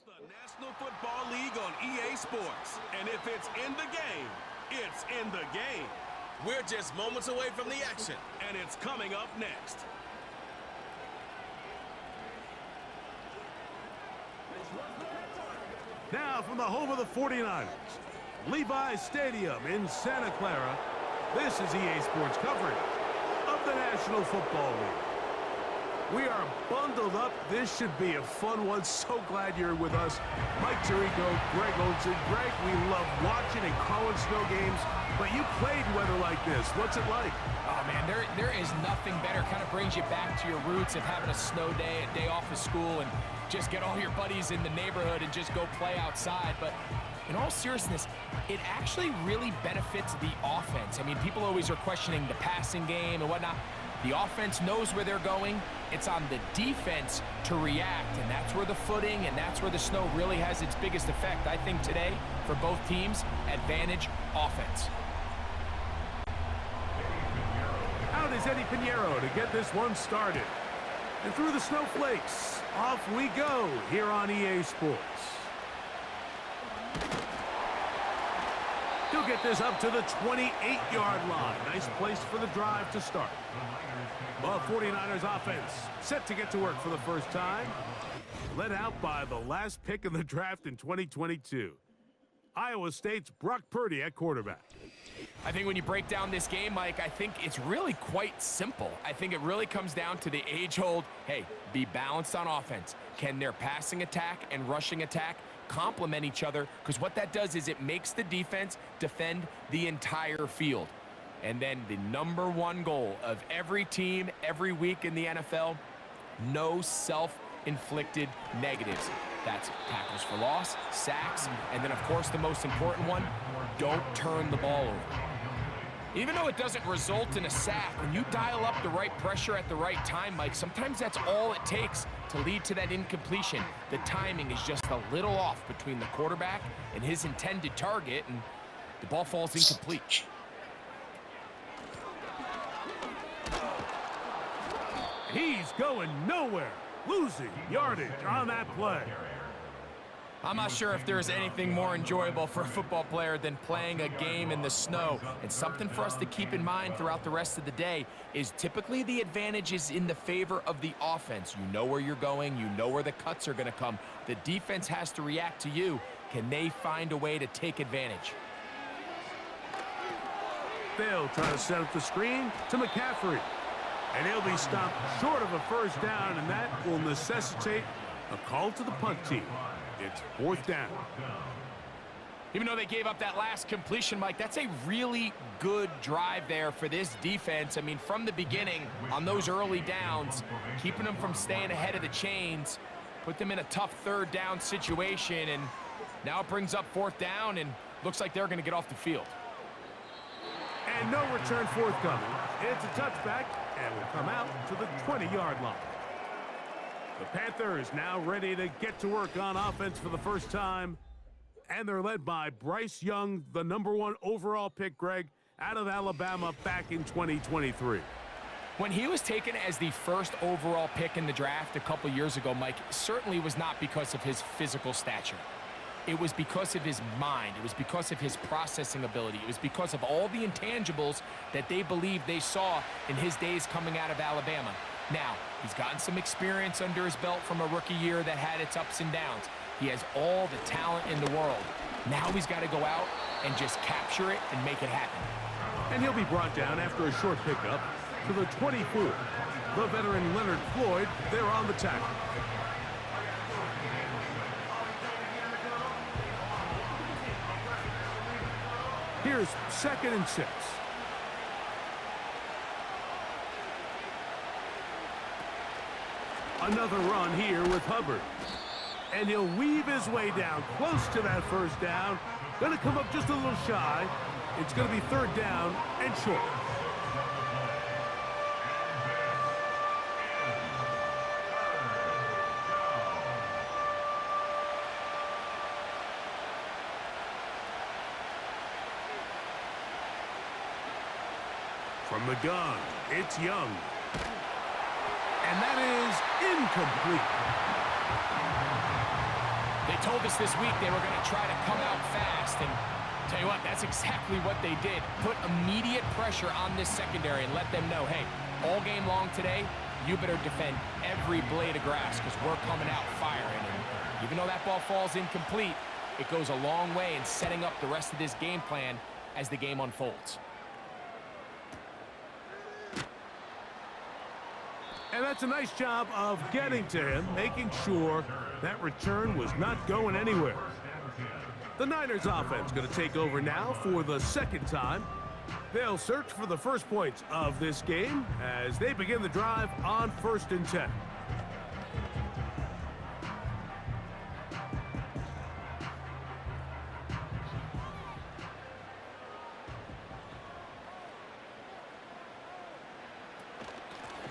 The National Football League on EA Sports. And if it's in the game, it's in the game. We're just moments away from the action. And it's coming up next. Now from the home of the 49ers, Levi Stadium in Santa Clara, this is EA Sports coverage of the National Football League. We are bundled up. This should be a fun one. So glad you're with us. Mike Tirico, Greg Olson. Greg, we love watching and calling snow games, but you played weather like this. What's it like? Oh, man, there is nothing better. Kind of brings you back to your roots of having a snow day, a day off of school, and just get all your buddies in the neighborhood and just go play outside. But in all seriousness, it actually really benefits the offense. I mean, people always are questioning the passing game and whatnot. The offense knows where they're going. It's on the defense to react, and that's where the footing and that's where the snow really has its biggest effect. I think today, for both teams, advantage offense. Out is Eddie Pinheiro to get this one started. And through the snowflakes, off we go here on EA Sports. He'll get this up to the 28-yard line. Nice place for the drive to start. Well, 49ers offense set to get to work for the first time. Led out by the last pick in the draft in 2022. Iowa State's Brock Purdy at quarterback. I think when you break down this game, Mike, I think it's really quite simple. I think it really comes down to the age-old, hey, be balanced on offense. Can their passing attack and rushing attack complement each other? Because what that does is it makes the defense defend the entire field. And then the #1 goal of every team, every week in the NFL, no self-inflicted negatives. That's tackles for loss, sacks, and then, of course, the most important one, don't turn the ball over. Even though it doesn't result in a sack, when you dial up the right pressure at the right time, Mike, sometimes that's all it takes to lead to that incompletion. The timing is just a little off between the quarterback and his intended target, and the ball falls incomplete. He's going nowhere. Losing yardage on that play. I'm not sure if there's anything more enjoyable for a football player than playing a game in the snow. And something for us to keep in mind throughout the rest of the day is typically the advantage is in the favor of the offense. You know where you're going. You know where the cuts are going to come. The defense has to react to you. Can they find a way to take advantage? They'll try to set up the screen to McCaffrey. And he'll be stopped short of a first down, and that will necessitate a call to the punt team. It's 4th down. Even though they gave up that last completion, Mike, that's a really good drive there for this defense. I mean, from the beginning, on those early downs, keeping them from staying ahead of the chains, put them in a tough 3rd down situation, and now it brings up 4th down, and looks like they're going to get off the field. And no return forthcoming. It's a touchback, and will come out to the 20-yard line. The Panthers now ready to get to work on offense for the first time. And they're led by Bryce Young, the #1 overall pick, Greg, out of Alabama back in 2023. When he was taken as the first overall pick in the draft a couple years ago, Mike, it certainly was not because of his physical stature. It was because of his mind. It was because of his processing ability. It was because of all the intangibles that they believed they saw in his days coming out of Alabama. Now, he's gotten some experience under his belt from a rookie year that had its ups and downs. He has all the talent in the world. Now he's got to go out and just capture it and make it happen. And he'll be brought down after a short pickup to the 24. The veteran Leonard Floyd, they're on the tackle. Here's 2nd and 6. Another run here with Hubbard. And he'll weave his way down close to that first down. Going to come up just a little shy. It's going to be 3rd down and short. From the gun, it's Young. And that is incomplete. They told us this week they were going to try to come out fast, and tell you what, that's exactly what they did. Put immediate pressure on this secondary and let them know, hey, all game long today, you better defend every blade of grass because we're coming out firing. And even though that ball falls incomplete, it goes a long way in setting up the rest of this game plan as the game unfolds. And that's a nice job of getting to him, making sure that return was not going anywhere. The Niners offense going to take over now for the second time. They'll search for the first points of this game as they begin the drive on 1st and 10.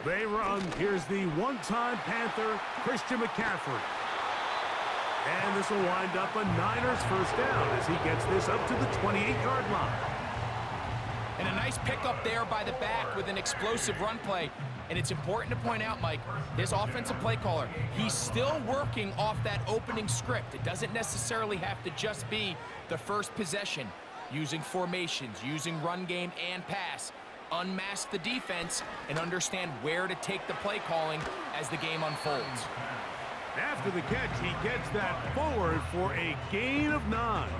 They run. Here's the one-time Panther, Christian McCaffrey. And this will wind up a Niners first down as he gets this up to the 28-yard line. And a nice pickup there by the back with an explosive run play. And it's important to point out, Mike, this offensive play caller, he's still working off that opening script. It doesn't necessarily have to just be the first possession. Using formations, using run game and pass. Unmask the defense and understand where to take the play calling as the game unfolds. After the catch, he gets that forward for a gain of 9.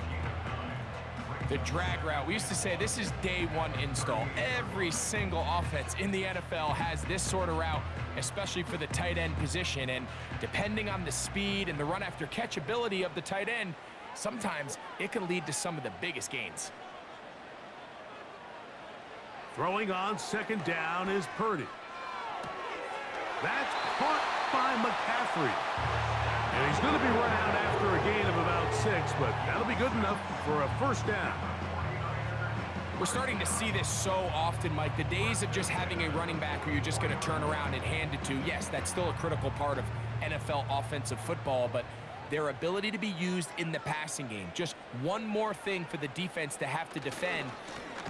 The drag route, we used to say this is day one install. Every single offense in the NFL has this sort of route, especially for the tight end position. And depending on the speed and the run after catch ability of the tight end, sometimes it can lead to some of the biggest gains. Throwing on 2nd down is Purdy. That's caught by McCaffrey. And he's going to be run out after a gain of about 6, but that'll be good enough for a first down. We're starting to see this so often, Mike. The days of just having a running back who you're just going to turn around and hand it to, yes, that's still a critical part of NFL offensive football, but their ability to be used in the passing game. Just one more thing for the defense to have to defend.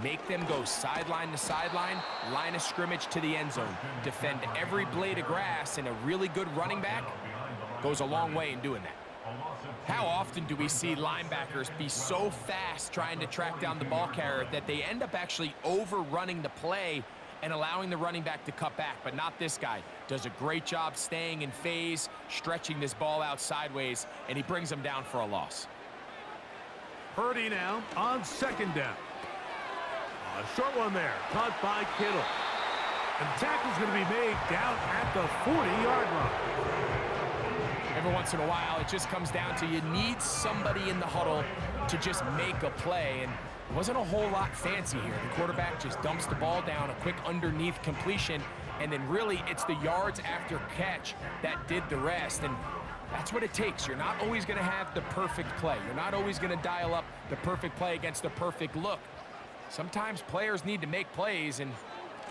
Make them go sideline to sideline, line of scrimmage to the end zone. Defend every blade of grass, and a really good running back goes a long way in doing that. How often do we see linebackers be so fast trying to track down the ball carrier that they end up actually overrunning the play and allowing the running back to cut back? But not this guy. Does a great job staying in phase, stretching this ball out sideways, and he brings them down for a loss. Purdy now on 2nd down. A short one there, caught by Kittle. And the tackle's going to be made down at the 40-yard line. Every once in a while, it just comes down to you need somebody in the huddle to just make a play. And it wasn't a whole lot fancy here. The quarterback just dumps the ball down, a quick underneath completion, and then really it's the yards after catch that did the rest. And that's what it takes. You're not always going to have the perfect play. You're not always going to dial up the perfect play against the perfect look. Sometimes players need to make plays, and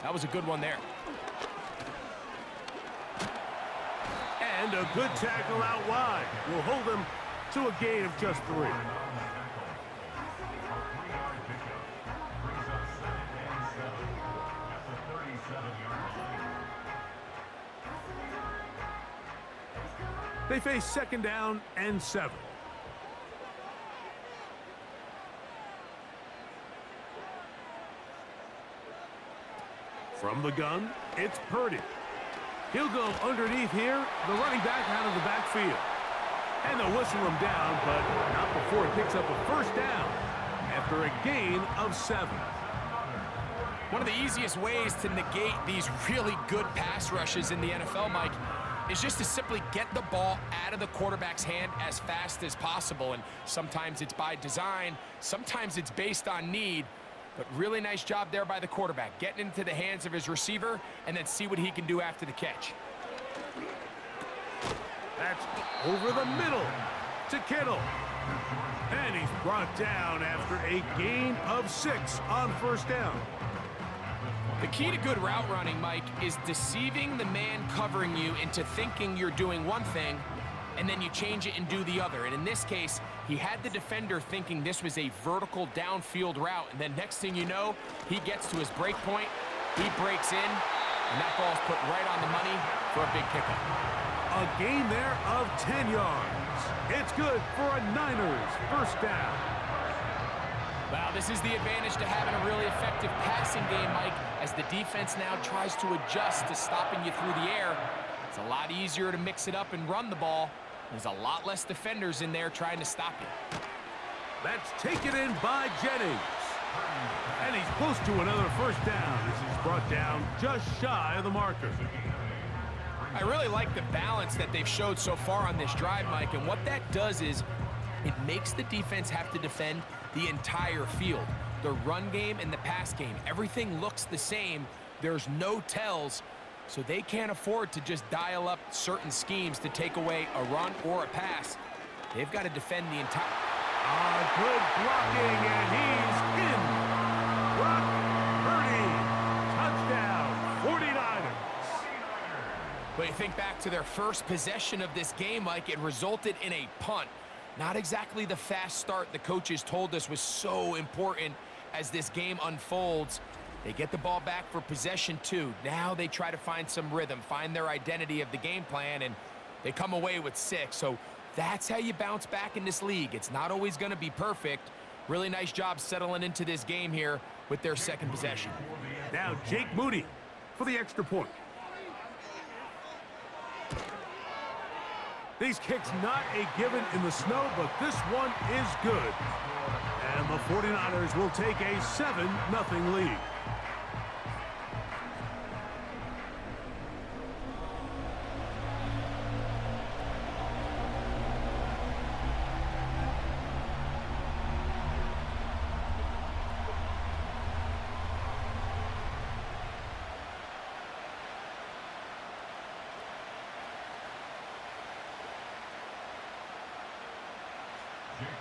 that was a good one there. And a good tackle out wide will hold him to a gain of just 3. They face 2nd down and 7. From the gun, it's Purdy. He'll go underneath here, the running back out of the backfield. And they'll whistle him down, but not before he picks up a first down after a gain of 7. One of the easiest ways to negate these really good pass rushes in the NFL, Mike, is just to simply get the ball out of the quarterback's hand as fast as possible. And sometimes it's by design, sometimes it's based on need. But really nice job there by the quarterback, getting into the hands of his receiver and then see what he can do after the catch. That's over the middle to Kittle. And he's brought down after a gain of 6 on first down. The key to good route running, Mike, is deceiving the man covering you into thinking you're doing one thing, and then you change it and do the other. And in this case, he had the defender thinking this was a vertical downfield route, and then next thing you know, he gets to his break point, he breaks in, and that ball's put right on the money for a big pickup. A gain there of 10 yards. It's good for a Niners first down. Well, this is the advantage to having a really effective passing game, Mike, as the defense now tries to adjust to stopping you through the air. It's a lot easier to mix it up and run the ball. There's a lot less defenders in there trying to stop you. That's taken in by Jennings. And he's close to another first down as he's brought down just shy of the marker. I really like the balance that they've showed so far on this drive, Mike, and what that does is it makes the defense have to defend the entire field. The run game and the pass game, everything looks the same. There's no tells, so they can't afford to just dial up certain schemes to take away a run or a pass. They've got to defend the entire... Good blocking, and he's in. Brock Purdy, touchdown, 49ers. But you think back to their first possession of this game, Mike, it resulted in a punt. Not exactly the fast start the coaches told us was so important as this game unfolds. They get the ball back for possession 2. Now they try to find some rhythm, find their identity of the game plan, and they come away with 6. So that's how you bounce back in this league. It's not always going to be perfect. Really nice job settling into this game here with their second possession. Now Jake Moody for the extra point. These kicks not a given in the snow, but this one is good. And the 49ers will take a 7-0 lead.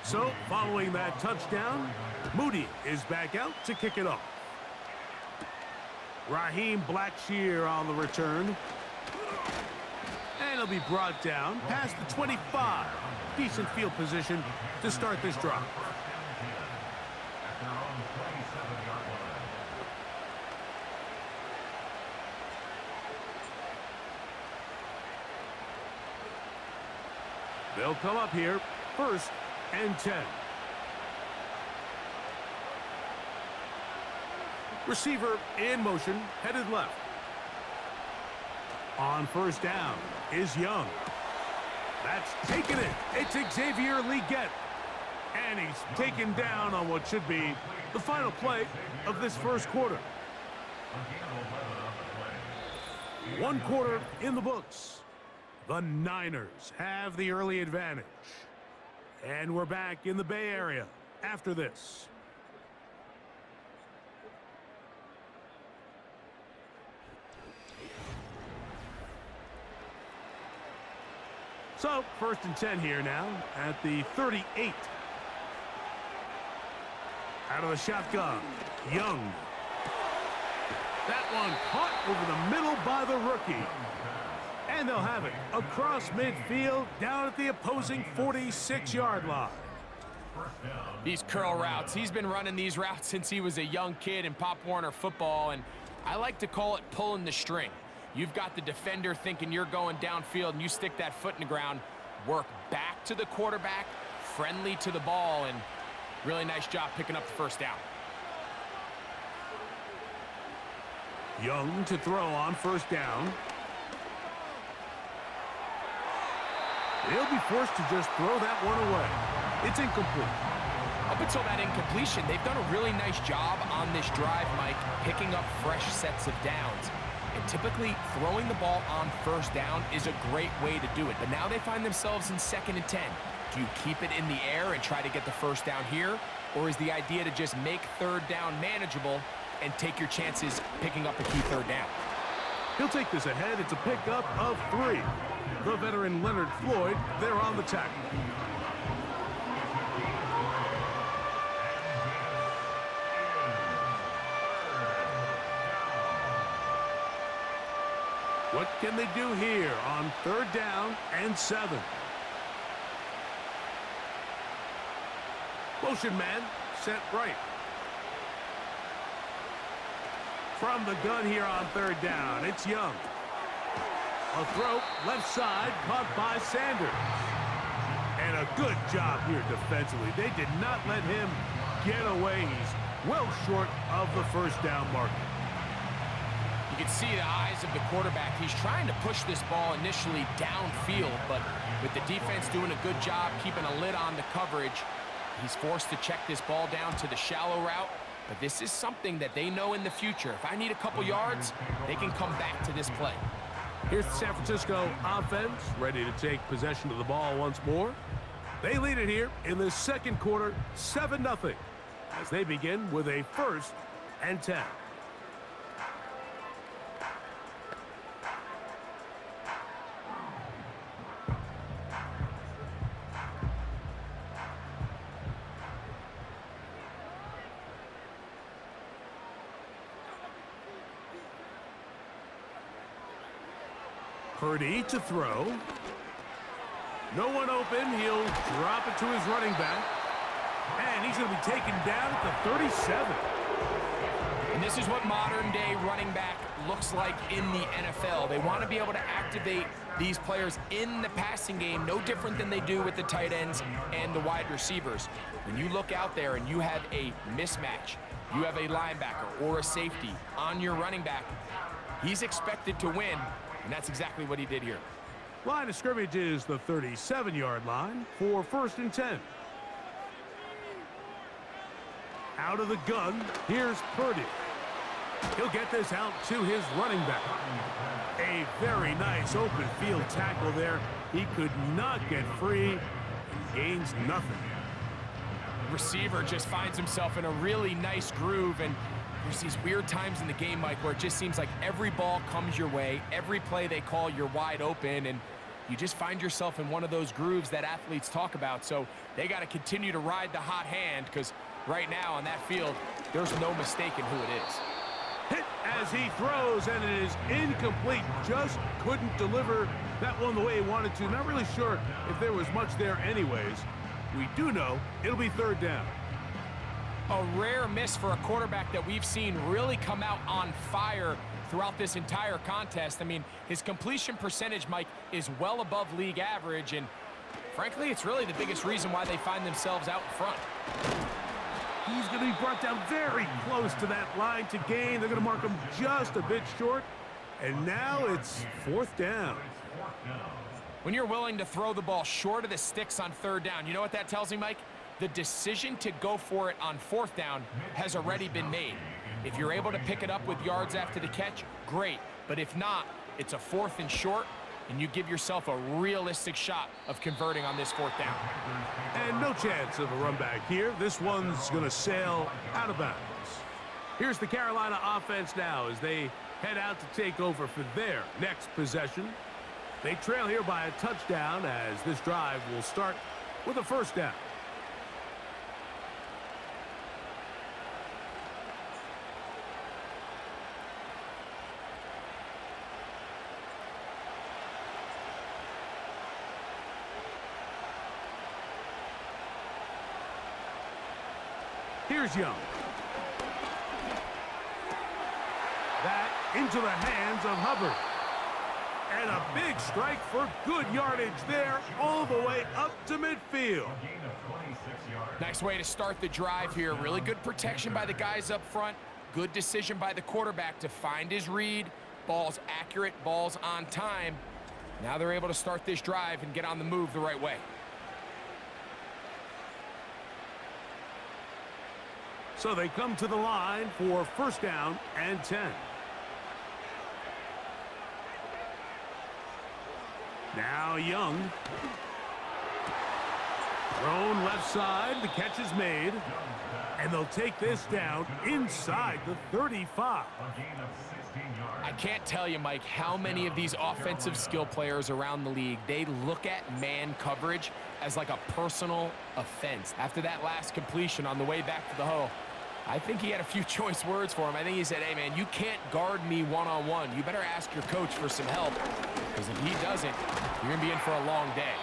So, following that touchdown, Moody is back out to kick it off. Raheem Blackshear on the return. And he'll be brought down past the 25. Decent field position to start this drive. They'll come up here first and 10. Receiver in motion, headed left. On first down is Young. That's taken it. It's Xavier Legette. And he's taken down on what should be the final play of this first quarter. 1 quarter in the books. The Niners have the early advantage. And we're back in the Bay Area after this. So, first and 10 here now at the 38. Out of the shotgun, Young. That one caught over the middle by the rookie. And they'll have it across midfield down at the opposing 46-yard line. These curl routes, he's been running these routes since he was a young kid in Pop Warner football, and I like to call it pulling the string. You've got the defender thinking you're going downfield, and you stick that foot in the ground, work back to the quarterback, friendly to the ball, and really nice job picking up the first down. Young to throw on first down. He'll be forced to just throw that one away. It's incomplete. Up until that incompletion, they've done a really nice job on this drive, Mike, picking up fresh sets of downs. And typically, throwing the ball on first down is a great way to do it. But now they find themselves in 2nd and 10. Do you keep it in the air and try to get the first down here? Or is the idea to just make 3rd down manageable and take your chances picking up a key 3rd down? He'll take this ahead. It's a pickup of 3. The veteran Leonard Floyd, they're on the tackle. What can they do here on 3rd down and 7? Motion man set right. From the gun here on 3rd down, it's Young. A throw, left side, caught by Sanders. And a good job here defensively. They did not let him get away. He's well short of the first down marker. You can see the eyes of the quarterback. He's trying to push this ball initially downfield, but with the defense doing a good job keeping a lid on the coverage, he's forced to check this ball down to the shallow route. But this is something that they know in the future. If I need a couple yards, they can come back to this play. Here's the San Francisco offense, ready to take possession of the ball once more. They lead it here in the second quarter, 7-0, as they begin with a 1st and 10. Purdy to throw. No one open. He'll drop it to his running back. And he's going to be taken down at the 37. And this is what modern-day running back looks like in the NFL. They want to be able to activate these players in the passing game, no different than they do with the tight ends and the wide receivers. When you look out there and you have a mismatch, you have a linebacker or a safety on your running back, he's expected to win. And that's exactly what he did here. Line of scrimmage is the 37-yard line for 1st and 10. Out of the gun, here's Purdy. He'll get this out to his running back. A very nice open field tackle there. He could not get free. He gains nothing. Receiver just finds himself in a really nice groove, and there's these weird times in the game, Mike, where it just seems like every ball comes your way, every play they call, you're wide open, and you just find yourself in one of those grooves that athletes talk about. So they got to continue to ride the hot hand, because right now on that field, there's no mistaking who it is. Hit as he throws, and it is incomplete. Just couldn't deliver that one the way he wanted to. Not really sure if there was much there anyways. We do know it'll be 3rd down. A rare miss for a quarterback that we've seen really come out on fire throughout this entire contest. I mean, his completion percentage, Mike, is well above league average, and frankly, it's really the biggest reason why they find themselves out in front. He's going to be brought down very close to that line to gain. They're going to mark him just a bit short, and now it's 4th down. When you're willing to throw the ball short of the sticks on 3rd down, you know what that tells me, Mike? The decision to go for it on 4th down has already been made. If you're able to pick it up with yards after the catch, great. But if not, it's a 4th and short, and you give yourself a realistic shot of converting on this 4th down. And no chance of a run back here. This one's going to sail out of bounds. Here's the Carolina offense now as they head out to take over for their next possession. They trail here by a touchdown as this drive will start with a 1st down. Here's Young. That into the hands of Hubbard. And a big strike for good yardage there all the way up to midfield. Nice way to start the drive here. Really good protection by the guys up front. Good decision by the quarterback to find his read. Ball's accurate, ball's on time. Now they're able to start this drive and get on the move the right way. So they come to the line for 1st down and 10. Now Young. Thrown left side. The catch is made. And they'll take this down inside the 35. I can't tell you, Mike, how many of these offensive skill players around the league, they look at man coverage as like a personal offense. After that last completion on the way back to the huddle, I think he had a few choice words for him. I think he said, hey, man, you can't guard me one-on-one. You better ask your coach for some help, because if he doesn't, you're going to be in for a long day.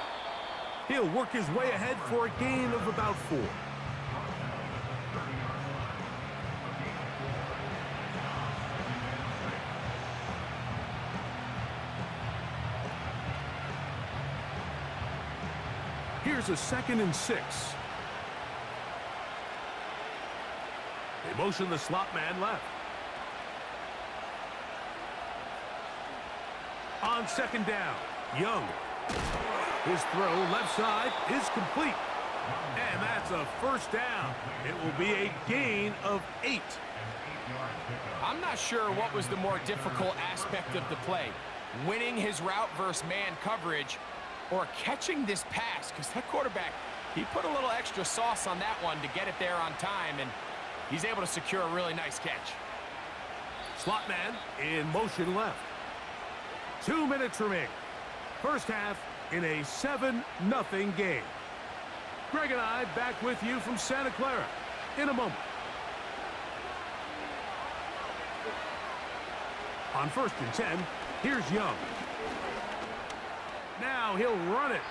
He'll work his way ahead for a gain of about 4. Here's a 2nd and 6. They motion the slot man left. On 2nd down, Young. His throw left side is complete. And that's a 1st down. It will be a gain of 8. I'm not sure what was the more difficult aspect of the play. Winning his route versus man coverage or catching this pass, because that quarterback, he put a little extra sauce on that one to get it there on time, and he's able to secure a really nice catch. Slot man in motion left. 2 minutes remaining. First half in a 7-0 game. Greg and I back with you from Santa Clara in a moment. On 1st and 10, here's Young. Now he'll run it.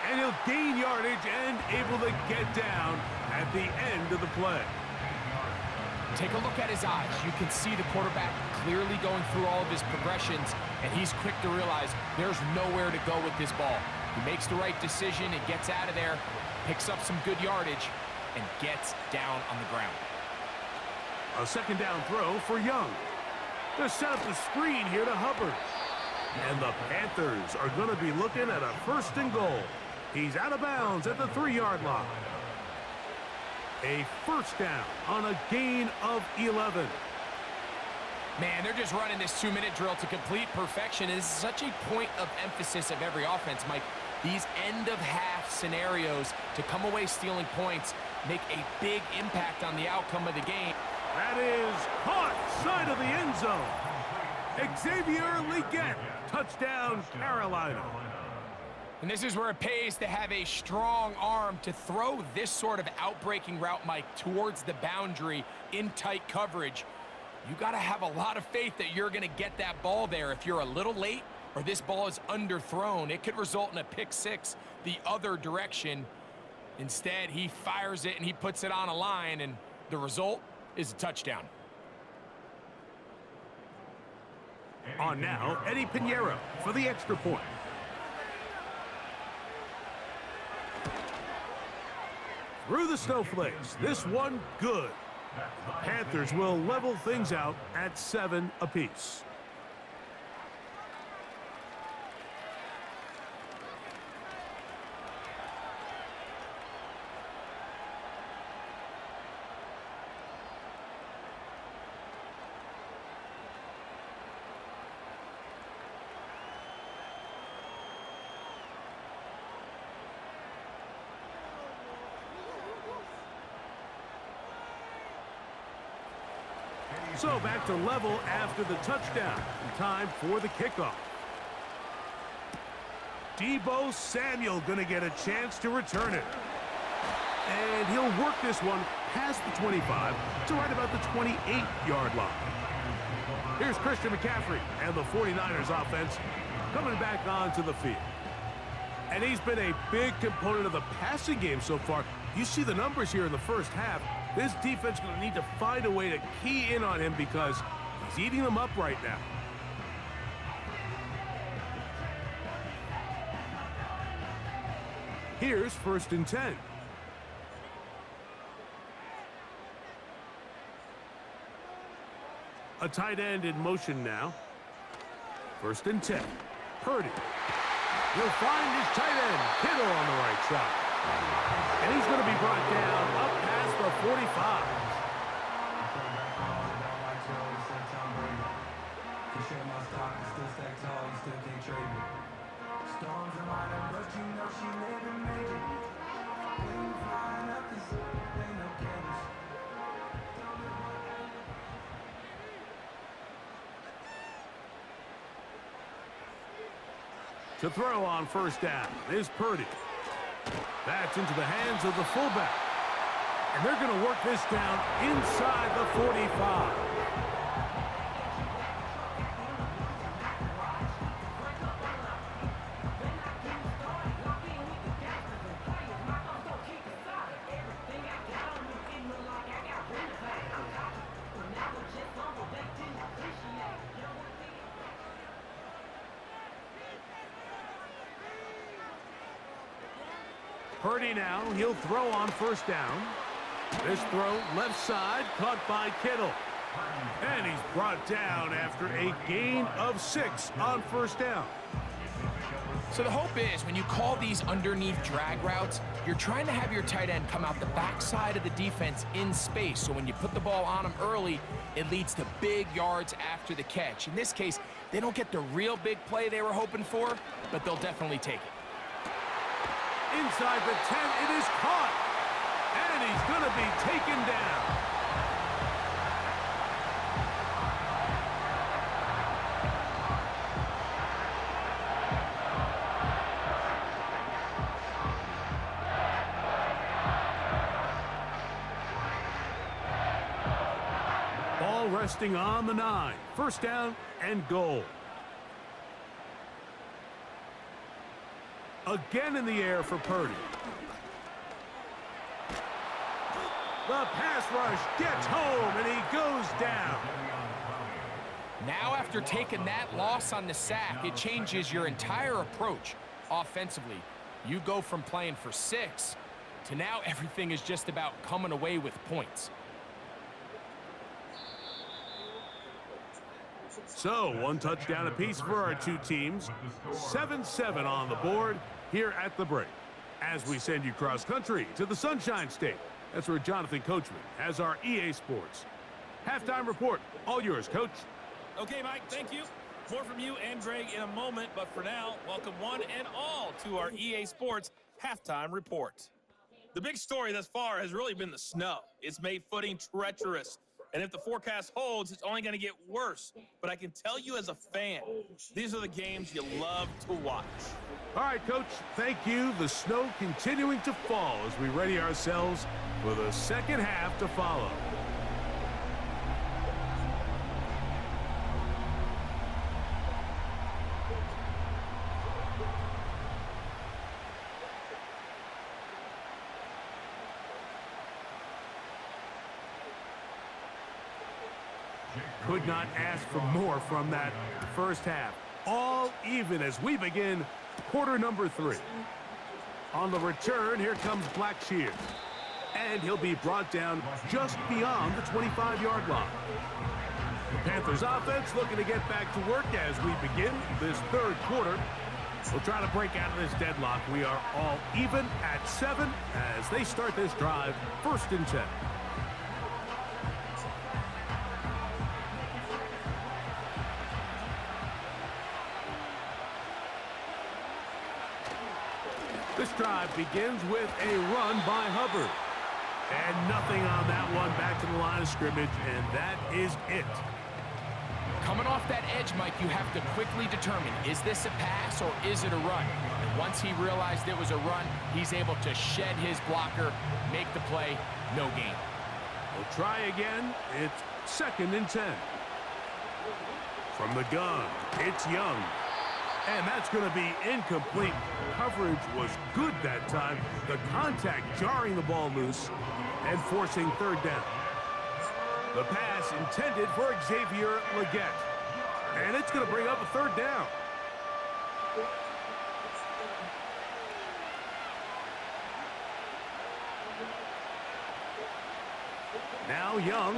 And he'll gain yardage and able to get down at the end of the play. Take a look at his eyes. You can see the quarterback clearly going through all of his progressions, and he's quick to realize there's nowhere to go with this ball. He makes the right decision and gets out of there, picks up some good yardage, and gets down on the ground. A 2nd down throw for Young. To set up the screen here to Hubbard. And the Panthers are going to be looking at a 1st and goal. He's out of bounds at the 3-yard line. A 1st down on a gain of 11. Man, they're just running this 2-minute drill to complete perfection. It is such a point of emphasis of every offense, Mike. These end-of-half scenarios to come away stealing points make a big impact on the outcome of the game. That is caught side of the end zone. Xavier Legette, touchdown Carolina. And this is where it pays to have a strong arm to throw this sort of outbreaking route, Mike, towards the boundary in tight coverage. You got to have a lot of faith that you're going to get that ball there. If you're a little late or this ball is underthrown, it could result in a pick 6 the other direction. Instead, he fires it and he puts it on a line, and the result is a touchdown. On now, Eddie Pinheiro for the extra point. Through the snowflakes, this one good. The Panthers will level things out at 7 apiece. So back to level after the touchdown. Time for the kickoff. Deebo Samuel going to get a chance to return it. And he'll work this one past the 25 to right about the 28-yard line. Here's Christian McCaffrey and the 49ers offense coming back onto the field. And he's been a big component of the passing game so far. You see the numbers here in the first half. This defense is going to need to find a way to key in on him because he's eating them up right now. Here's 1st and 10. A tight end in motion now. 1st and 10. Purdy. He'll find his tight end, Kittle, on the right side. And he's going to be brought down up past the 45. To throw on 1st down is Purdy. That's into the hands of the fullback. And they're going to work this down inside the 45. Purdy now, he'll throw on first down. This throw, left side, caught by Kittle. And he's brought down after a gain of 6 on first down. So the hope is when you call these underneath drag routes, you're trying to have your tight end come out the backside of the defense in space. So when you put the ball on him early, it leads to big yards after the catch. In this case, they don't get the real big play they were hoping for, but they'll definitely take it. Inside the 10, it is caught. And he's going to be taken down. Ball resting on the 9. First down and goal. Again in the air for Purdy. The pass rush gets home, and he goes down. Now, after taking that loss on the sack, it changes your entire approach offensively. You go from playing for 6 to now everything is just about coming away with points. So, 1 touchdown apiece for our two teams. 7-7 on the board here at the break. As we send you cross-country to the Sunshine State. That's where Jonathan Coachman has our EA Sports halftime report. All yours, Coach. Okay, Mike, thank you. More from you and Greg in a moment, but for now, welcome one and all to our EA Sports halftime report. The big story thus far has really been the snow. It's made footing treacherous. And if the forecast holds, it's only going to get worse. But I can tell you as a fan, these are the games you love to watch. All right, Coach, thank you. The snow continuing to fall as we ready ourselves for the second half to follow. Could not ask for more from that first half. All even as we begin quarter number 3. On the return, here comes Blackshear. And he'll be brought down just beyond the 25-yard line. The Panthers offense looking to get back to work as we begin this third quarter. We'll try to break out of this deadlock. We are all even at 7 as they start this drive, 1st and 10. This drive begins with a run by Hubbard. And nothing on that one, back to the line of scrimmage, and that is it. Coming off that edge, Mike, you have to quickly determine, is this a pass or is it a run? And once he realized it was a run, he's able to shed his blocker, make the play, no gain. We'll try again. It's 2nd and 10. From the gun, it's Young. And that's going to be incomplete. Coverage was good that time. The contact jarring the ball loose and forcing 3rd down. The pass intended for Xavier Legette. And it's going to bring up a 3rd down. Now Young.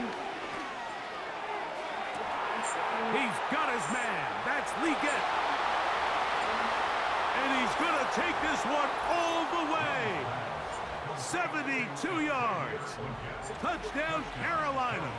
He's got his man. That's Legette. And he's going to take this one all the way. 72 yards. Touchdown, Carolina.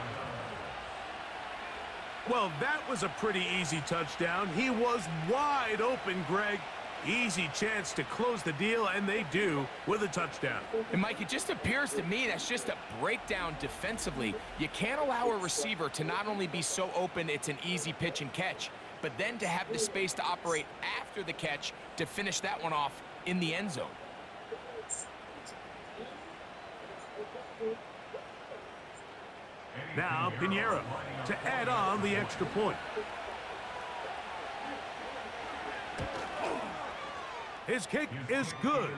Well, that was a pretty easy touchdown. He was wide open, Greg. Easy chance to close the deal, and they do with a touchdown. And, Mike, it just appears to me that's just a breakdown defensively. You can't allow a receiver to not only be so open it's an easy pitch and catch, but then to have the space to operate after the catch to finish that one off in the end zone. Now Pinheiro to add on the extra point. His kick is good.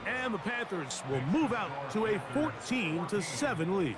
And the Panthers will move out to a 14-7 lead.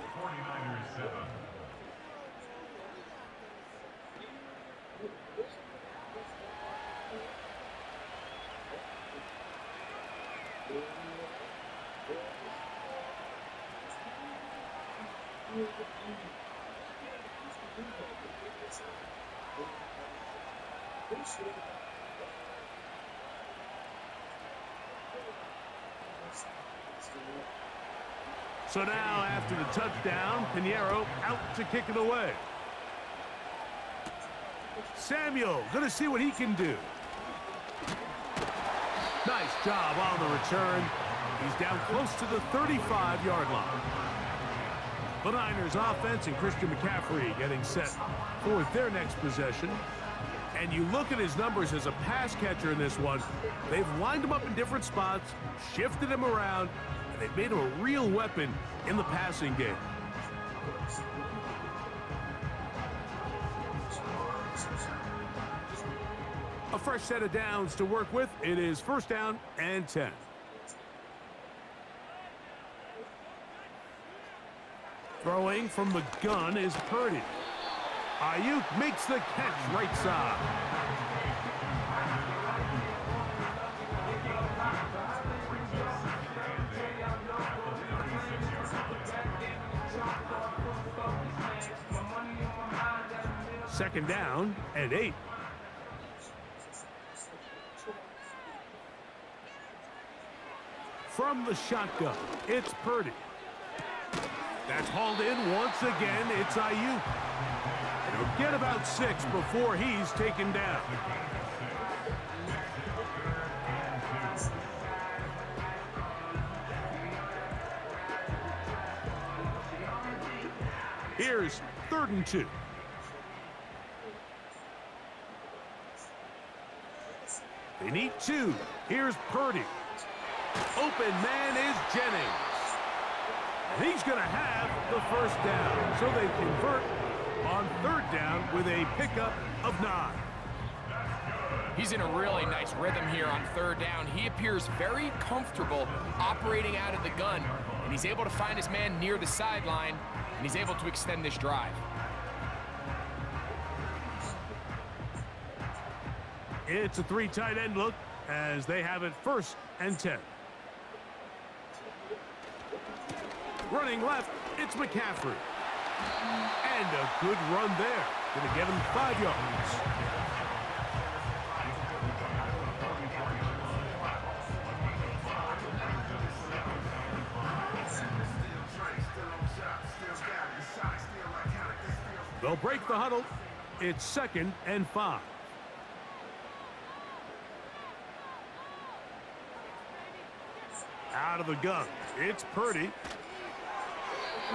So now, after the touchdown, Pinheiro out to kick it away. Samuel going to see what he can do. Nice job on the return. He's down close to the 35-yard line. The Niners offense and Christian McCaffrey getting set for their next possession. And you look at his numbers as a pass catcher in this one. They've lined him up in different spots, shifted him around, and they've made him a real weapon in the passing game. A fresh set of downs to work with. It is 1st down and 10. Throwing from the gun is Purdy. Ayuk makes the catch right side. Second down and 8. From the shotgun, it's Purdy. That's hauled in once again. It's Ayuk. He'll get about 6 before he's taken down. Here's 3rd and 2. They need 2. Here's Purdy. Open man is Jennings. And he's going to have the 1st down. So they convert on 3rd down with a pickup of 9. He's in a really nice rhythm here on 3rd down. He appears very comfortable operating out of the gun, and he's able to find his man near the sideline, and he's able to extend this drive. It's a 3 tight end look as they have it 1st and 10. Running left, it's McCaffrey. And a good run there. Going to get him 5 yards. They'll break the huddle. It's 2nd and 5. Out of the gun, it's Purdy.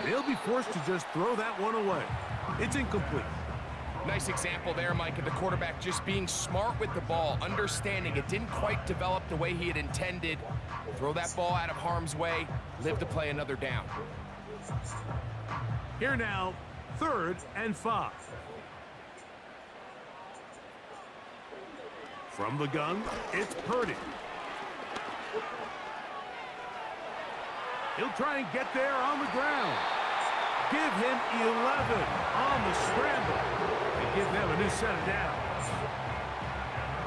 They'll be forced to just throw that one away. It's incomplete. Nice example there, Mike, of the quarterback just being smart with the ball, understanding it didn't quite develop the way he had intended. Throw that ball out of harm's way, live to play another down. Here now, 3rd and 5. From the gun, it's Purdy. He'll try and get there on the ground. Give him 11 on the scramble and give them a new set of downs.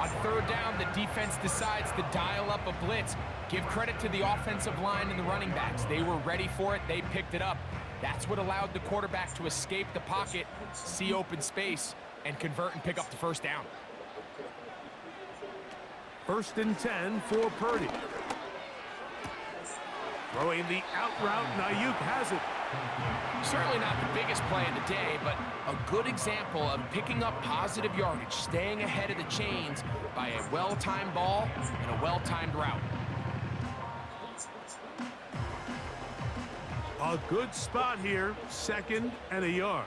On 3rd down, the defense decides to dial up a blitz. Give credit to the offensive line and the running backs. They were ready for it. They picked it up. That's what allowed the quarterback to escape the pocket, see open space, and convert and pick up the 1st down. 1st and 10 for Purdy. Throwing the out route, and Ayuk has it. Certainly not the biggest play of the day, but a good example of picking up positive yardage, staying ahead of the chains by a well-timed ball and a well-timed route. A good spot here, 2nd and a yard.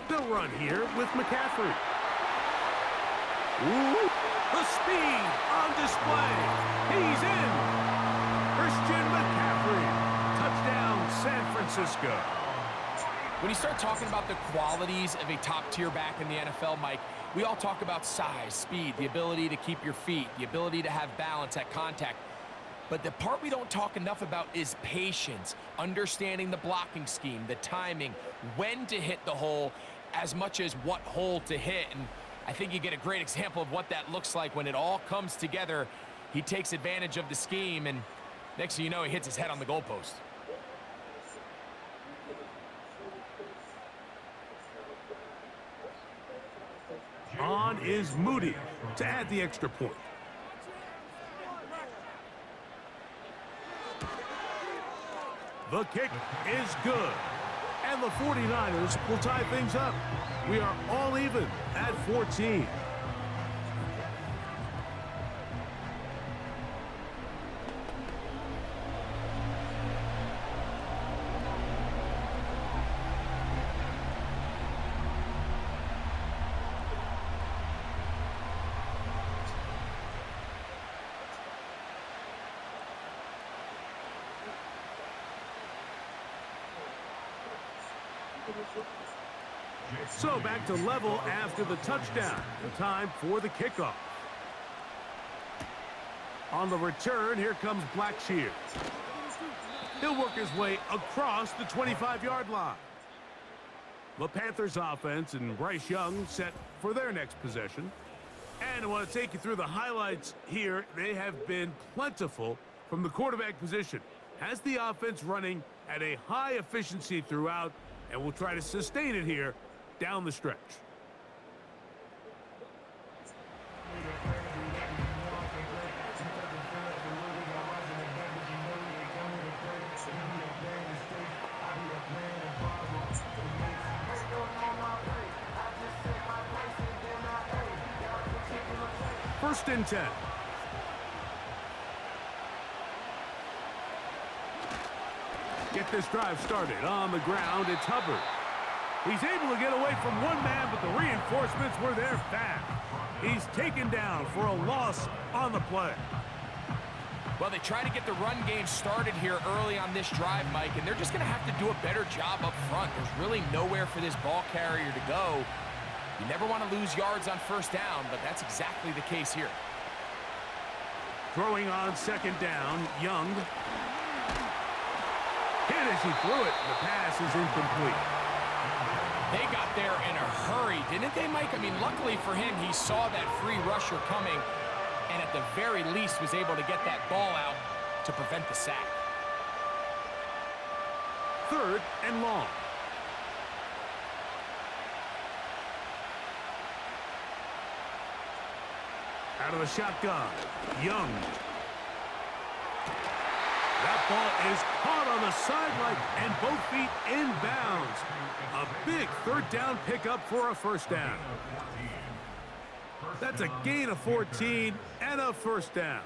They'll run here with McCaffrey. Ooh, the speed on display. He's in. Christian McCaffrey. Touchdown, San Francisco. When you start talking about the qualities of a top-tier back in the NFL, Mike, we all talk about size, speed, the ability to keep your feet, the ability to have balance at contact. But the part we don't talk enough about is patience, understanding the blocking scheme, the timing, when to hit the hole, as much as what hole to hit. And I think you get a great example of what that looks like when it all comes together. He takes advantage of the scheme, and next thing you know, he hits his head on the goalpost. On is Moody to add the extra point. The kick is good. And the 49ers will tie things up. We are all even at 14. So back to level after the touchdown. Time for the kickoff. On the return, here comes Blackshear. He'll work his way across the 25-yard line. The Panthers offense and Bryce Young set for their next possession. And I want to take you through the highlights here. They have been plentiful from the quarterback position. Has the offense running at a high efficiency throughout, and we'll try to sustain it here down the stretch. First and 10. Get this drive started. On the ground, it's Hubbard. He's able to get away from one man, but the reinforcements were there fast. He's taken down for a loss on the play. Well, they try to get the run game started here early on this drive, Mike, and they're just going to have to do a better job up front. There's really nowhere for this ball carrier to go. You never want to lose yards on first down, but that's exactly the case here. Throwing on second down, Young. Hit as he threw it. The pass is incomplete. They got there in a hurry, didn't they, Mike? I mean, luckily for him, he saw that free rusher coming, and at the very least was able to get that ball out to prevent the sack. Third and long. Out of the shotgun, Young. That ball is caught on the sideline and both feet inbounds. A big third down pickup for a first down. That's a gain of 14 and a first down.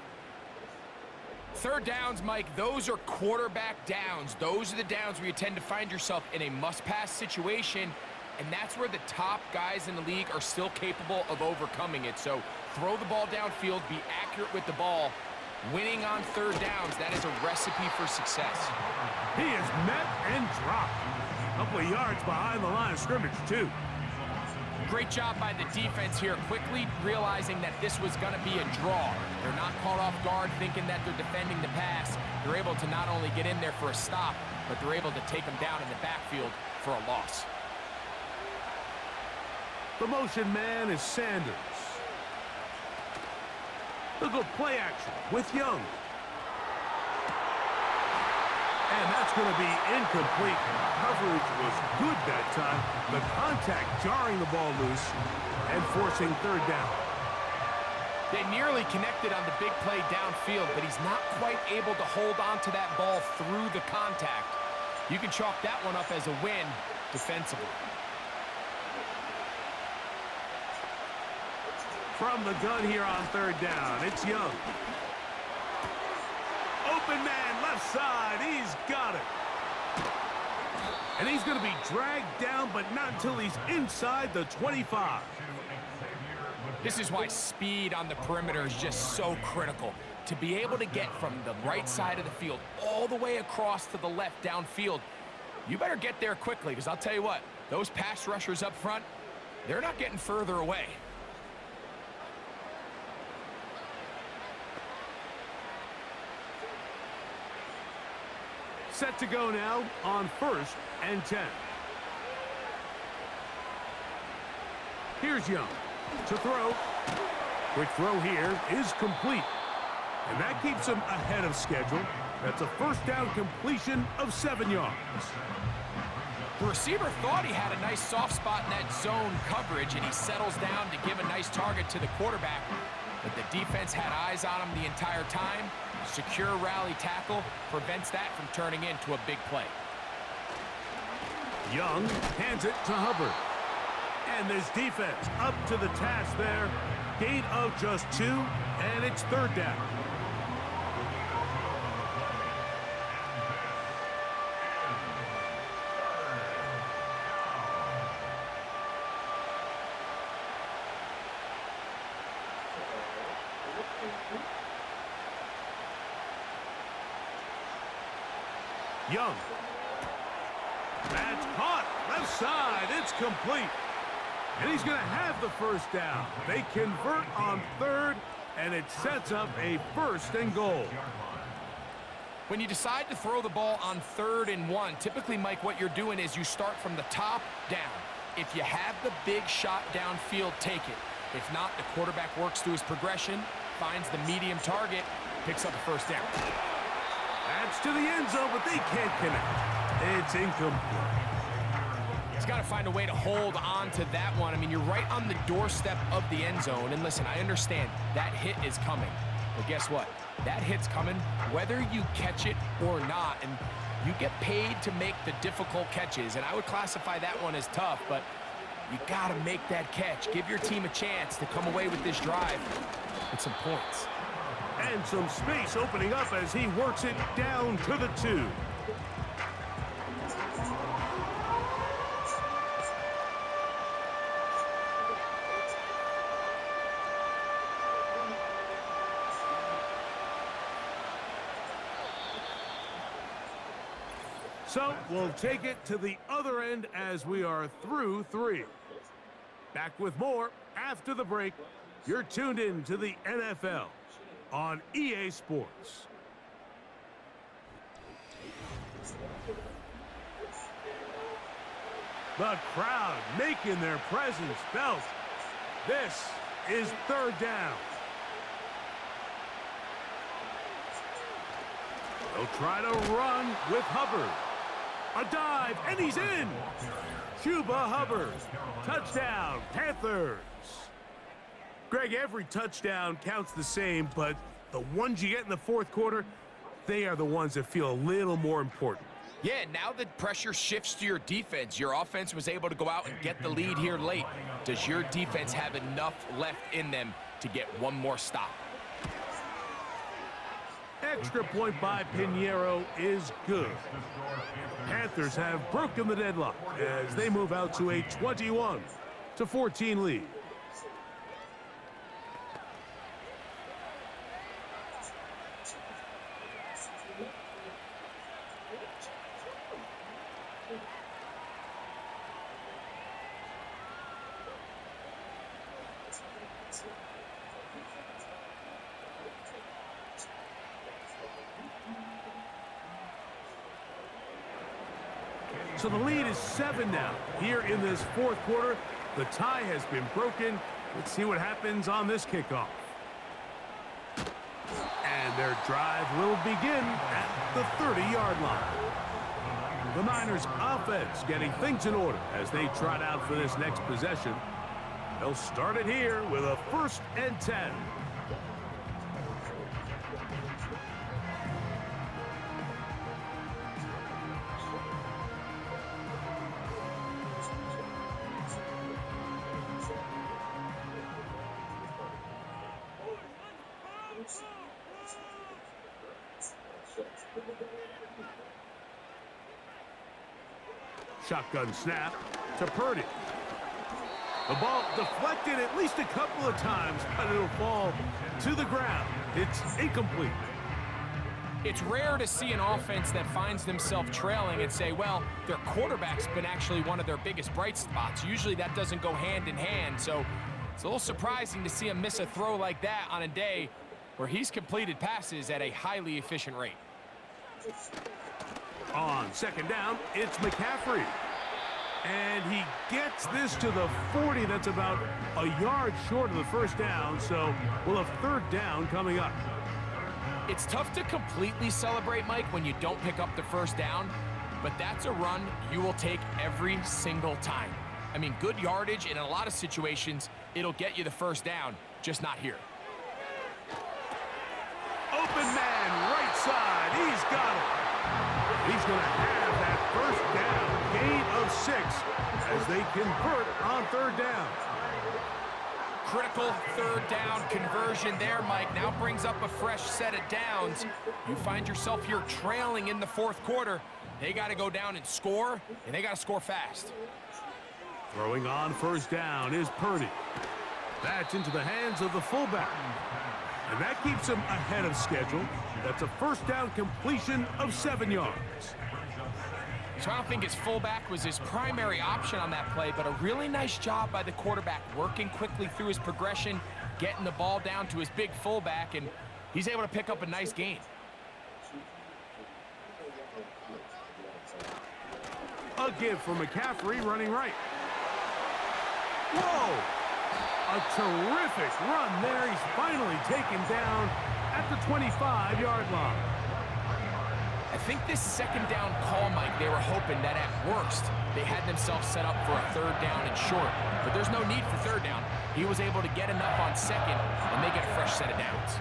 Third downs, Mike, those are quarterback downs. Those are the downs where you tend to find yourself in a must-pass situation, and that's where the top guys in the league are still capable of overcoming it. So throw the ball downfield, be accurate with the ball. Winning on third downs, that is a recipe for success. He is met and dropped. A couple of yards behind the line of scrimmage, too. Great job by the defense here, quickly realizing that this was going to be a draw. They're not caught off guard thinking that they're defending the pass. They're able to not only get in there for a stop, but they're able to take them down in the backfield for a loss. The motion man is Sanders. They'll go play action with Young. And that's going to be incomplete. Coverage was good that time. The contact jarring the ball loose and forcing third down. They nearly connected on the big play downfield, but he's not quite able to hold on to that ball through the contact. You can chalk that one up as a win defensively. From the gun here on third down, it's Young. Open man, left side, he's got it. And he's going to be dragged down, but not until he's inside the 25. This is why speed on the perimeter is just so critical. To be able to get from the right side of the field all the way across to the left downfield, you better get there quickly, because I'll tell you what, those pass rushers up front, they're not getting further away. Set to go now on first and 10. Here's Young. To throw. Quick throw here is complete. And that keeps him ahead of schedule. That's a first down completion of 7 yards. The receiver thought he had a nice soft spot in that zone coverage, and he settles down to give a nice target to the quarterback. But the defense had eyes on him the entire time. Secure rally tackle prevents that from turning into a big play. Young hands it to Hubbard. And this defense up to the task there. Gain of just 2, and it's third down. Young. That's caught. Left side. It's complete. And he's going to have the first down. They convert on third, and it sets up a 1st and goal. When you decide to throw the ball on 3rd and 1, typically, Mike, what you're doing is you start from the top down. If you have the big shot downfield, take it. If not, the quarterback works through his progression, finds the medium target, picks up a first down. That's to the end zone, but they can't connect. It's incomplete. He's got to find a way to hold on to that one. I mean, you're right on the doorstep of the end zone. And listen, I understand that hit is coming. But guess what? That hit's coming whether you catch it or not. And you get paid to make the difficult catches. And I would classify that one as tough, but you got to make that catch. Give your team a chance to come away with this drive with some points. And some space opening up as he works it down to the 2. So we'll take it to the other end as we are through 3. Back with more after the break. You're tuned in to the NFL on EA Sports. The crowd making their presence felt. This is third down. They'll try to run with Hubbard. A dive, and he's in. Chuba Hubbard. Touchdown, Panthers. Greg, every touchdown counts the same, but the ones you get in the fourth quarter, they are the ones that feel a little more important. Yeah, now the pressure shifts to your defense. Your offense was able to go out and get the lead here late. Does your defense have enough left in them to get one more stop? Extra point by Pinheiro is good. Panthers have broken the deadlock as they move out to a 21-14 lead. So the lead is 7 now. Here in this fourth quarter, the tie has been broken. Let's see what happens on this kickoff. And their drive will begin at the 30-yard line. The Niners offense getting things in order as they trot out for this next possession. They'll start it here with a 1st and 10. Shotgun snap to Purdy. The ball deflected at least a couple of times, but it'll fall to the ground. It's incomplete. It's rare to see an offense that finds themselves trailing and say, well, their quarterback's been actually one of their biggest bright spots. Usually that doesn't go hand in hand, so it's a little surprising to see him miss a throw like that on a day where he's completed passes at a highly efficient rate. On second down, it's McCaffrey. And he gets this to the 40. That's about a yard short of the first down, so we'll have third down coming up. It's tough to completely celebrate, Mike, when you don't pick up the first down, but that's a run you will take every single time. I mean, good yardage, and in a lot of situations, it'll get you the first down, just not here. Open man, right side. He's got it. He's going to have that first down, gain of 6, as they convert on third down. Critical third down conversion there, Mike. Now brings up a fresh set of downs. You find yourself here trailing in the fourth quarter. They got to go down and score, and they got to score fast. Throwing on first down is Purdy. That's into the hands of the fullback. And that keeps him ahead of schedule. That's a first down completion of 7 yards. So I don't think his fullback was his primary option on that play, but a really nice job by the quarterback working quickly through his progression, getting the ball down to his big fullback, and he's able to pick up a nice gain. A give for McCaffrey running right. Whoa! A terrific run there. He's finally taken down at the 25-yard line. I think this second down call, Mike, they were hoping that at worst they had themselves set up for a third down and short. But there's no need for third down. He was able to get enough on second, and they get a fresh set of downs.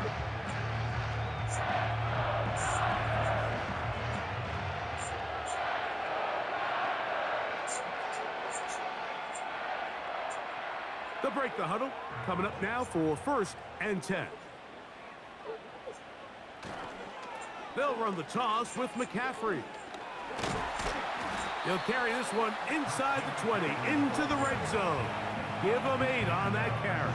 They'll break the huddle. Coming up now for 1st and 10. They'll run the toss with McCaffrey. He'll carry this one inside the 20, into the red zone. Give him 8 on that carry.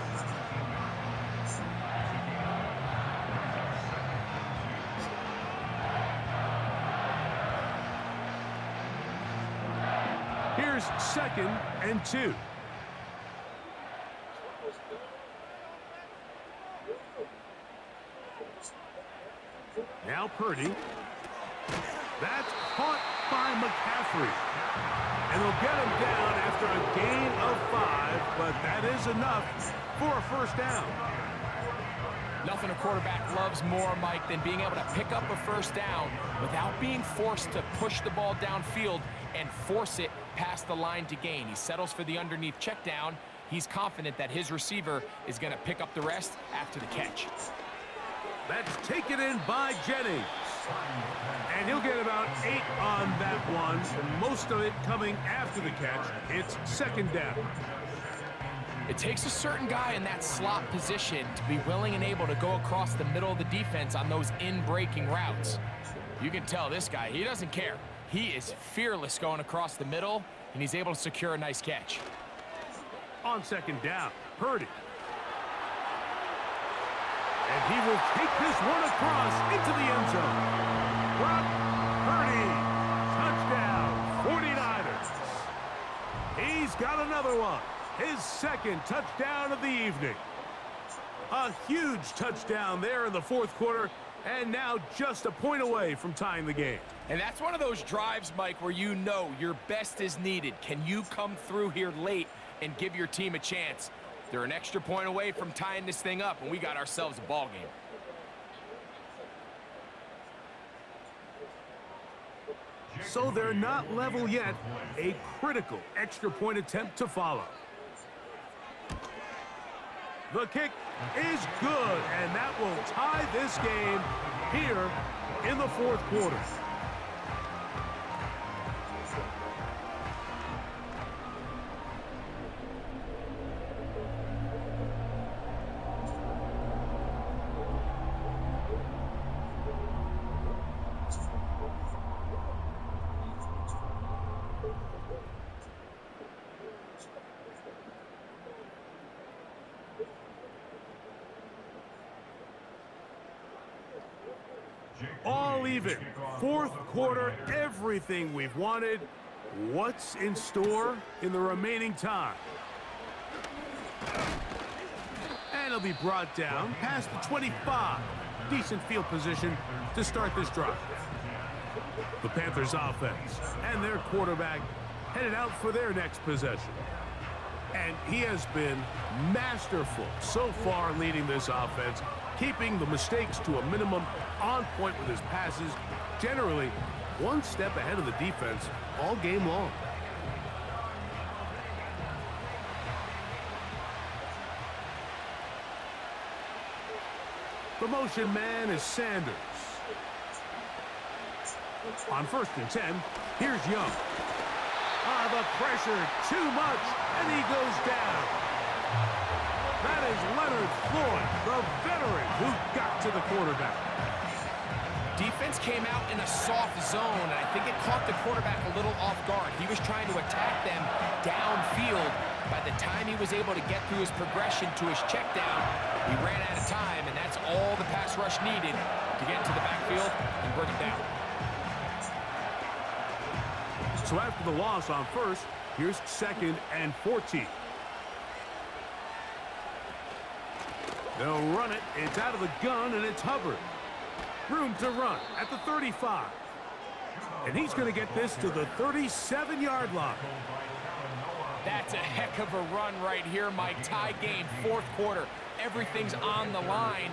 Here's 2nd and 2. Now Purdy. That's caught by McCaffrey. And they'll get him down after a gain of 5, but that is enough for a first down. Nothing a quarterback loves more, Mike, than being able to pick up a first down without being forced to push the ball downfield and force it past the line to gain. He settles for the underneath check down. He's confident that his receiver is going to pick up the rest after the catch. That's taken in by Jennings. And he'll get about 8 on that one, and most of it coming after the catch. It's 2nd down. It takes a certain guy in that slot position to be willing and able to go across the middle of the defense on those in-breaking routes. You can tell this guy, he doesn't care. He is fearless going across the middle, and he's able to secure a nice catch. On 2nd down, Purdy. And he will take this one across into the end zone. Brock Purdy, touchdown, 49ers. He's got another one, his 2nd touchdown of the evening. A huge touchdown there in the fourth quarter, and now just a point away from tying the game. And that's one of those drives, Mike, where you know your best is needed. Can you come through here late and give your team a chance? They're an extra point away from tying this thing up, and we got ourselves a ball game. So they're not level yet. A critical extra point attempt to follow. The kick is good, and that will tie this game here in the fourth quarter. All even. Fourth quarter, everything we've wanted. What's in store in the remaining time? And it'll be brought down past the 25. Decent field position to start this drive. The Panthers offense and their quarterback headed out for their next possession. And he has been masterful so far leading this offense, keeping the mistakes to a minimum, on point with his passes, generally one step ahead of the defense all game long. The motion man is Sanders. On 1st and 10, here's Young. The pressure, too much, and he goes down. That is Leonard Floyd, the veteran who got to the quarterback. Defense came out in a soft zone, and I think it caught the quarterback a little off guard. He was trying to attack them downfield. By the time he was able to get through his progression to his check down, he ran out of time, and that's all the pass rush needed to get into the backfield and bring it down. So after the loss on 1st, here's 2nd and 14. They'll run it. It's out of the gun, and it's Hubbard. Room to run at the 35. And he's going to get this to the 37-yard line. That's a heck of a run right here, Mike. Tie game, 4th quarter. Everything's on the line.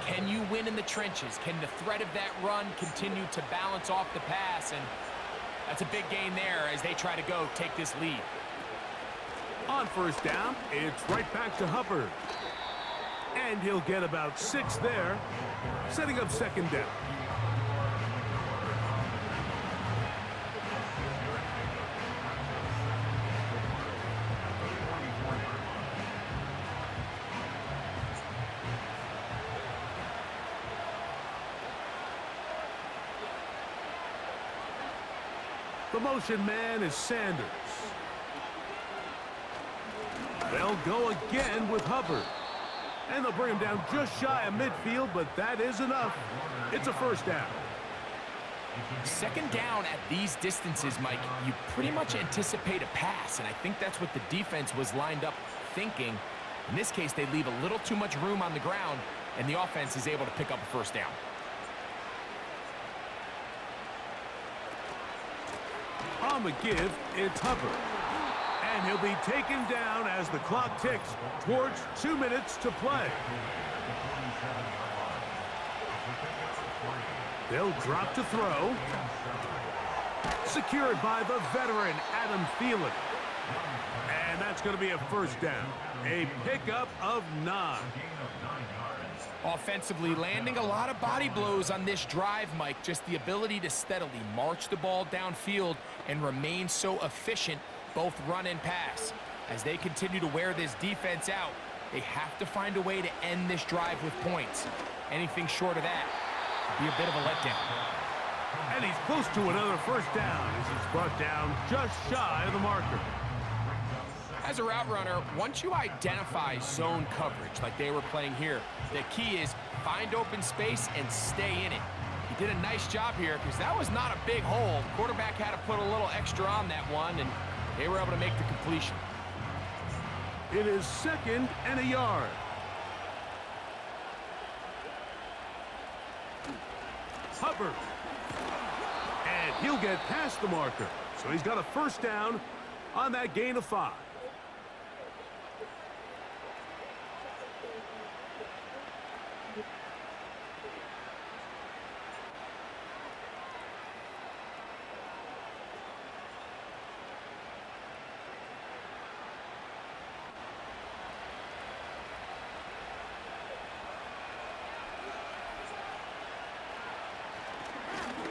Can you win in the trenches? Can the threat of that run continue to balance off the pass? And that's a big gain there as they try to go take this lead. On 1st down, it's right back to Hubbard. And he'll get about 6 there, setting up 2nd down. The motion man is Sanders. They'll go again with Hubbard. And they'll bring him down just shy of midfield, but that is enough. It's a 1st down. 2nd down at these distances, Mike, you pretty much anticipate a pass, and I think that's what the defense was lined up thinking. In this case, they leave a little too much room on the ground, and the offense is able to pick up a 1st down. On the give, it's Hubbard. And he'll be taken down as the clock ticks towards 2 minutes to play. They'll drop to throw. Secured by the veteran, Adam Thielen. And that's going to be a 1st down. A pickup of 9. Offensively, landing a lot of body blows on this drive, Mike. Just the ability to steadily march the ball downfield and remain so efficient, both run and pass. As they continue to wear this defense out, they have to find a way to end this drive with points. Anything short of that would be a bit of a letdown. And he's close to another 1st down as he's brought down just shy of the marker. As a route runner, once you identify zone coverage like they were playing here, the key is find open space and stay in it. He did a nice job here because that was not a big hole. Quarterback had to put a little extra on that one, and they were able to make the completion. It is 2nd and a yard. Hubbard. And he'll get past the marker. So he's got a 1st down on that gain of 5.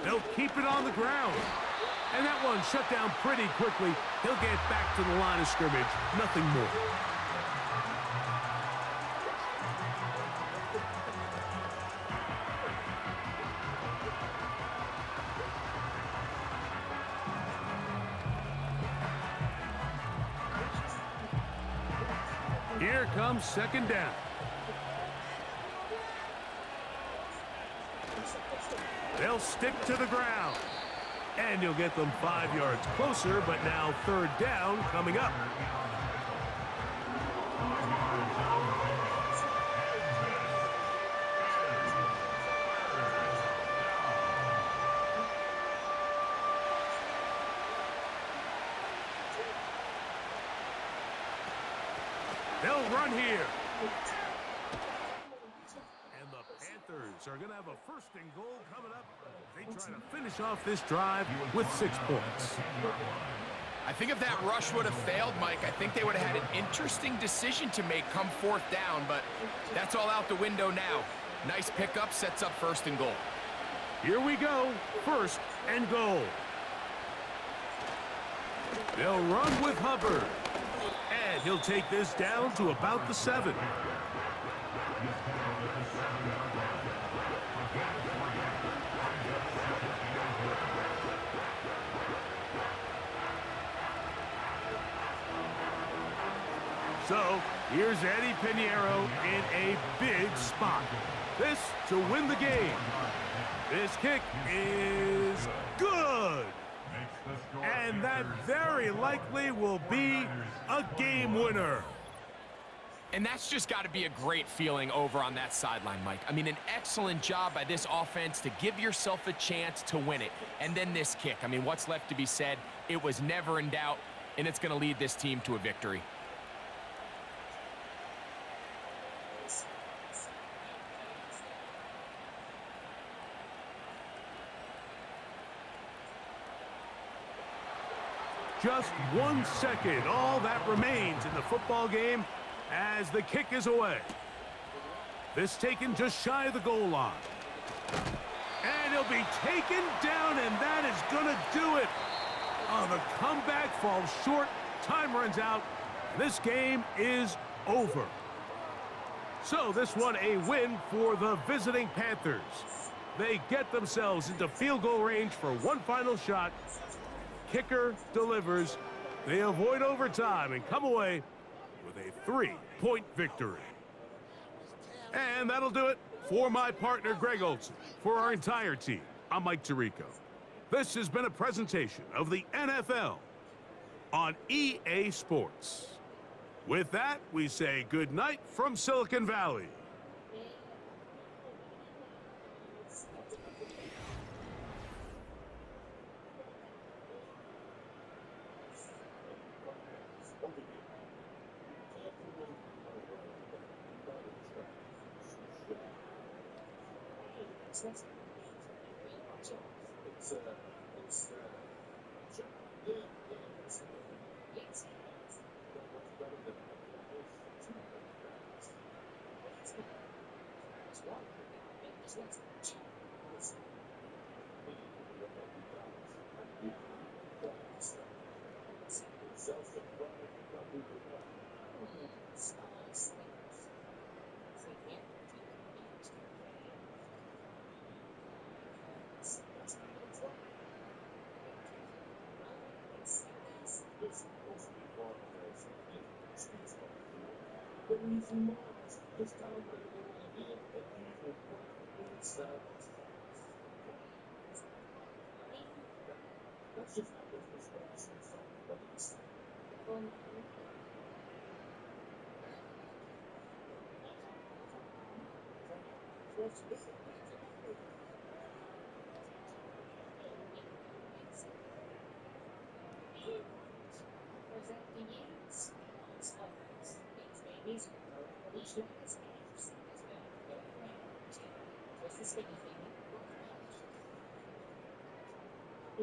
They'll keep it on the ground. And that one shut down pretty quickly. He'll get back to the line of scrimmage. Nothing more. Here comes 2nd down. They'll stick to the ground. And you'll get them 5 yards closer, but now 3rd down coming up. They'll run here. And the Panthers are going to have a first and goal coming up. They try to finish off this drive with 6 points. I think if that rush would have failed, Mike, I think they would have had an interesting decision to make come 4th down, but that's all out the window now. Nice pickup, sets up first and goal. Here we go, first and goal. They'll run with Hubbard. And he'll take this down to about the 7. So, here's Eddie Pinheiro in a big spot. This to win the game. This kick is good. And that very likely will be a game winner. And that's just got to be a great feeling over on that sideline, Mike. I mean, an excellent job by this offense to give yourself a chance to win it. And then this kick. I mean, what's left to be said? It was never in doubt, and it's going to lead this team to a victory. Just 1 second, all that remains in the football game as the kick is away. This taken just shy of the goal line. And he'll be taken down, and that is going to do it. Oh, the comeback falls short. Time runs out. This game is over. So this one a win for the visiting Panthers. They get themselves into field goal range for one final shot. Kicker delivers. They avoid overtime and come away with a 3-point victory. And that'll do it for my partner, Greg Olson. For our entire team, I'm Mike Tirico. This has been a presentation of the NFL on EA Sports. With that, we say good night from Silicon Valley.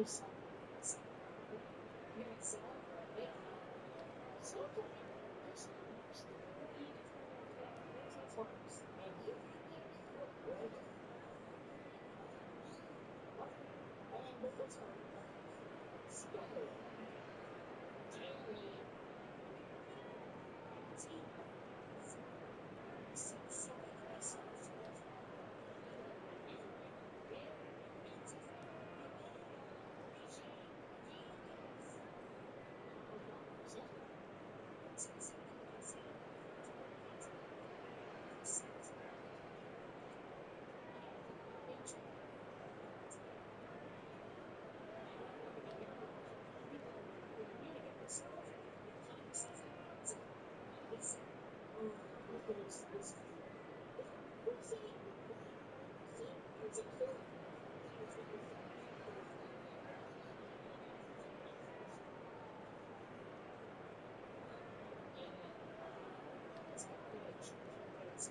It's